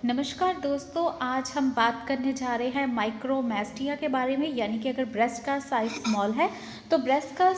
नमस्कार दोस्तों, आज हम बात करने जा रहे हैं माइक्रोमेस्टिया के बारे में। यानी कि अगर ब्रेस्ट का साइज़ स्मॉल है तो ब्रेस्ट का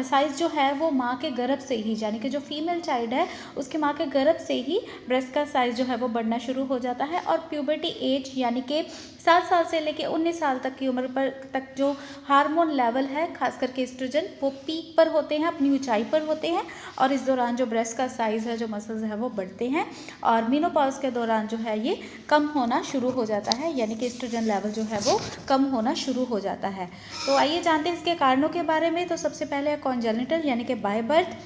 साइज़ जो है वो माँ के गर्भ से ही, यानी कि जो फीमेल चाइल्ड है उसके माँ के गर्भ से ही ब्रेस्ट का साइज़ जो है वो बढ़ना शुरू हो जाता है। और प्यूबर्टी एज यानी कि 7 साल से लेके 19 साल तक की उम्र पर तक जो हार्मोन लेवल है, खास करके एस्ट्रोजन, वो पीक पर होते हैं, अपनी ऊंचाई पर होते हैं। और इस दौरान जो ब्रेस्ट का साइज़ है, जो मसल्स है, वो बढ़ते हैं। और मेनोपॉज के दौरान जो है ये कम होना शुरू हो जाता है, यानी कि एस्ट्रोजन लेवल जो है वो कम होना शुरू हो जाता है। तो आइए जानते हैं इसके कारणों के बारे में। तो सबसे पहले है कॉन्जेनिटल यानी कि बाय बर्थ,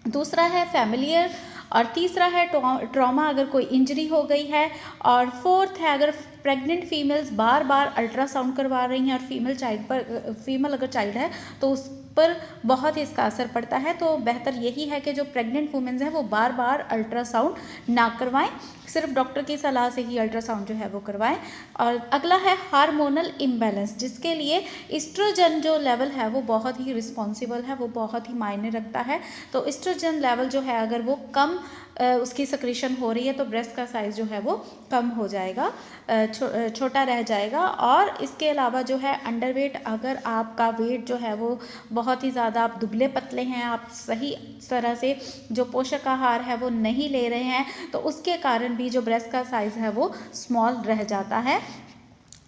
दूसरा है फैमिलियर, और तीसरा है ट्रॉमा, अगर कोई इंजरी हो गई है, और फोर्थ है अगर प्रेग्नेंट फीमेल्स बार बार अल्ट्रासाउंड करवा रही हैं और फीमेल अगर चाइल्ड है तो उस पर बहुत ही इसका असर पड़ता है। तो बेहतर यही है कि जो प्रेग्नेंट वुमेन्स हैं वो बार बार अल्ट्रासाउंड ना करवाएं, सिर्फ डॉक्टर की सलाह से ही अल्ट्रासाउंड जो है वो करवाएं। और अगला है हार्मोनल इम्बैलेंस, जिसके लिए इस्ट्रोजन जो लेवल है वो बहुत ही रिस्पॉन्सिबल है, वो बहुत ही मायने रखता है। तो इस्ट्रोजन लेवल जो है अगर वो कम उसकी सक्रीशन हो रही है तो ब्रेस्ट का साइज़ जो है वो कम हो जाएगा, छोटा रह जाएगा। और इसके अलावा जो है अंडरवेट, अगर आपका वेट जो है वो बहुत ही ज़्यादा, आप दुबले पतले हैं, आप सही तरह से जो पोषक आहार है वो नहीं ले रहे हैं, तो उसके कारण भी जो ब्रेस्ट का साइज़ है वो स्मॉल रह जाता है।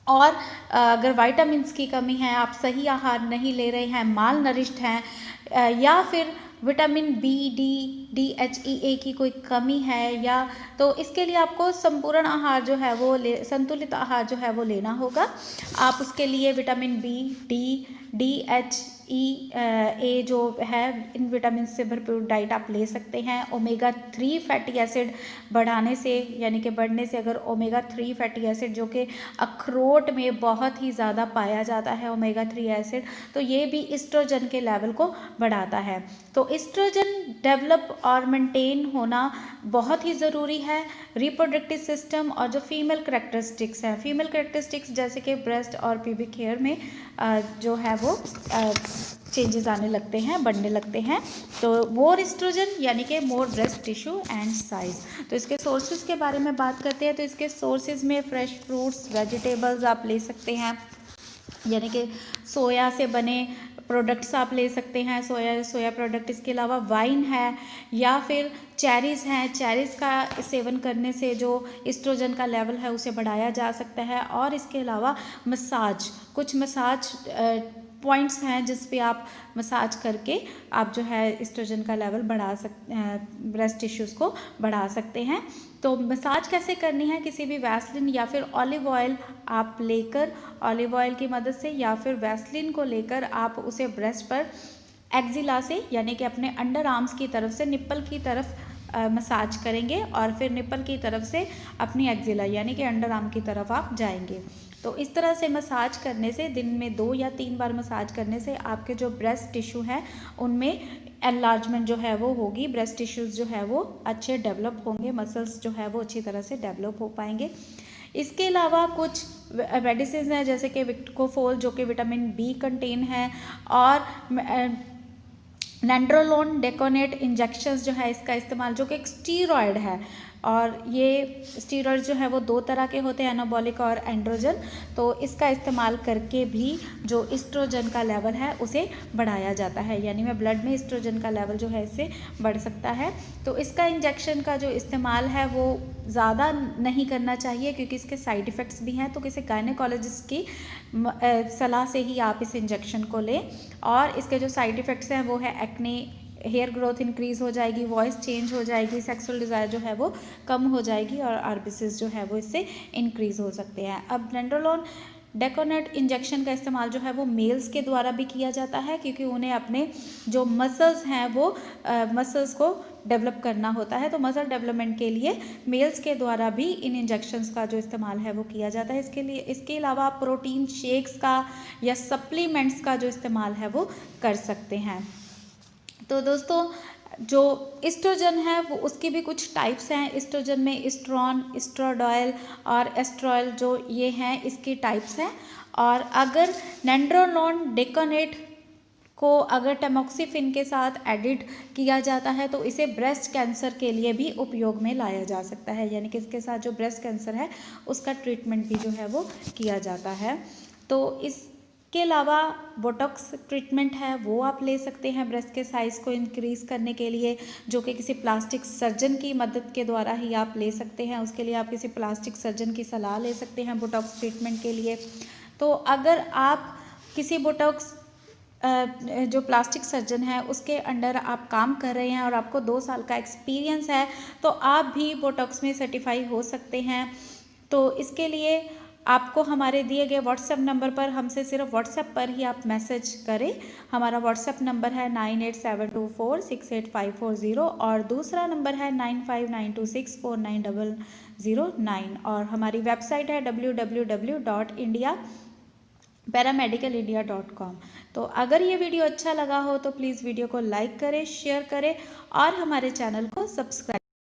और अगर विटामिन्स की कमी है, आप सही आहार नहीं ले रहे हैं, माल नरिश्ड हैं, या फिर विटामिन बी, डी, एच, ई, ए की कोई कमी है, या तो इसके लिए आपको संपूर्ण आहार जो है वो संतुलित आहार जो है वो लेना होगा। आप उसके लिए विटामिन बी, डी, एच, ई, ए जो है, इन विटामिन से भरपूर डाइट आप ले सकते हैं। ओमेगा 3 फैटी एसिड बढ़ाने से, यानी कि बढ़ने से, अगर ओमेगा 3 फैटी एसिड जो कि अखरोट में बहुत ही ज़्यादा पाया जाता है ओमेगा 3 एसिड, तो ये भी इस्ट्रोजन के लेवल को बढ़ाता है। तो इस्ट्रोजन डेवलप और मेंटेन होना बहुत ही ज़रूरी है। रिप्रोडक्टिव सिस्टम और जो फीमेल करेक्टरिस्टिक्स हैं, फीमेल करेक्टरिस्टिक्स जैसे कि ब्रेस्ट और प्यूबिक हेयर में जो है वो चेंजेस आने लगते हैं, बढ़ने लगते हैं। तो मोर इस्ट्रोजन यानी कि मोर ब्रेस्ट टिश्यू एंड साइज। तो इसके सोर्सेज के बारे में बात करते हैं। तो इसके सोर्सेज में फ्रेश फ्रूट्स, वेजिटेबल्स आप ले सकते हैं, यानी कि सोया से बने प्रोडक्ट्स आप ले सकते हैं, सोया प्रोडक्ट। इसके अलावा वाइन है, या फिर चेरीज़ हैं, चेरीज़ का सेवन करने से जो इस्ट्रोजन का लेवल है उसे बढ़ाया जा सकता है। और इसके अलावा मसाज, कुछ मसाज पॉइंट्स हैं जिस पे आप मसाज करके आप जो है इस्ट्रोजन का लेवल बढ़ा सकते हैं, ब्रेस्ट टिश्यूज़ को बढ़ा सकते हैं। तो मसाज कैसे करनी है, किसी भी वैसलिन या फिर ऑलिव ऑयल आप लेकर, ऑलिव ऑयल की मदद से या फिर वैसलिन को लेकर आप उसे ब्रेस्ट पर एक्जिला से, यानी कि अपने अंडर आर्म्स की तरफ से निप्पल की तरफ मसाज करेंगे, और फिर निप्पल की तरफ से अपनी एक्जिला यानी कि अंडर आर्म की तरफ आप जाएंगे। तो इस तरह से मसाज करने से, दिन में 2 या 3 बार मसाज करने से आपके जो ब्रेस्ट टिश्यू है उनमें एनलार्जमेंट जो है वो होगी, ब्रेस्ट टिश्यूज़ जो है वो अच्छे डेवलप होंगे, मसल्स जो है वो अच्छी तरह से डेवलप हो पाएंगे। इसके अलावा कुछ मेडिसिन हैं जैसे कि विक्टोफोल जो कि विटामिन बी कंटेन है, और नैंड्रोलोन डेकोनेट इंजेक्शंस जो है इसका इस्तेमाल, जो कि एक स्टीरॉयड है। और ये स्टीरॉयड जो है वो 2 तरह के होते हैं, एनाबॉलिक और एंड्रोजन। तो इसका इस्तेमाल करके भी जो इस्ट्रोजन का लेवल है उसे बढ़ाया जाता है, यानी में ब्लड में इस्ट्रोजन का लेवल जो है इससे बढ़ सकता है। तो इसका इंजेक्शन का जो इस्तेमाल है वो ज़्यादा नहीं करना चाहिए, क्योंकि इसके साइड इफ़ेक्ट्स भी हैं। तो किसी गायनेकोलॉजिस्ट की सलाह से ही आप इस इंजेक्शन को लें। और इसके जो साइड इफ़ेक्ट्स हैं वो है एक्ने, हेयर ग्रोथ इंक्रीज़ हो जाएगी, वॉइस चेंज हो जाएगी, सेक्सुअल डिज़ायर जो है वो कम हो जाएगी, और आरबीसीज जो है वो इससे इंक्रीज़ हो सकते हैं। अब नैंड्रोलोन डेकोनेट इंजेक्शन का इस्तेमाल जो है वो मेल्स के द्वारा भी किया जाता है, क्योंकि उन्हें अपने जो मसल्स हैं वो मसल्स को डेवलप करना होता है। तो मसल डेवलपमेंट के लिए मेल्स के द्वारा भी इन इंजेक्शंस का जो इस्तेमाल है वो किया जाता है। इसके अलावा आप प्रोटीन शेक्स का या सप्लीमेंट्स का जो इस्तेमाल है वो कर सकते हैं। तो दोस्तों, जो इस्ट्रोजन है वो उसकी भी कुछ टाइप्स हैं। इस्ट्रोजन में इस्ट्रॉन, इस्ट्राडॉयल और एस्ट्रॉयल जो ये हैं इसकी टाइप्स हैं। और अगर नैंड्रोलोन डेकोनेट को अगर टैमोक्सिफिन के साथ एडिट किया जाता है तो इसे ब्रेस्ट कैंसर के लिए भी उपयोग में लाया जा सकता है, यानी कि इसके साथ जो ब्रेस्ट कैंसर है उसका ट्रीटमेंट भी जो है वो किया जाता है। तो इसके अलावा बोटॉक्स ट्रीटमेंट है वो आप ले सकते हैं ब्रेस्ट के साइज़ को इंक्रीज़ करने के लिए, जो कि किसी प्लास्टिक सर्जन की मदद के द्वारा ही आप ले सकते हैं। उसके लिए आप किसी प्लास्टिक सर्जन की सलाह ले सकते हैं बोटॉक्स ट्रीटमेंट के लिए। तो अगर आप किसी बोटॉक्स जो प्लास्टिक सर्जन है उसके अंडर आप काम कर रहे हैं और आपको 2 साल का एक्सपीरियंस है तो आप भी बोटॉक्स में सर्टिफाई हो सकते हैं। तो इसके लिए आपको हमारे दिए गए व्हाट्सएप नंबर पर हमसे सिर्फ व्हाट्सएप पर ही आप मैसेज करें। हमारा व्हाट्सएप नंबर है 9872468540 और दूसरा नंबर है 9592649009 और हमारी वेबसाइट है www.paramedicalindia.com। तो अगर ये वीडियो अच्छा लगा हो तो प्लीज़ वीडियो को लाइक करें, शेयर करें और हमारे चैनल को सब्सक्राइब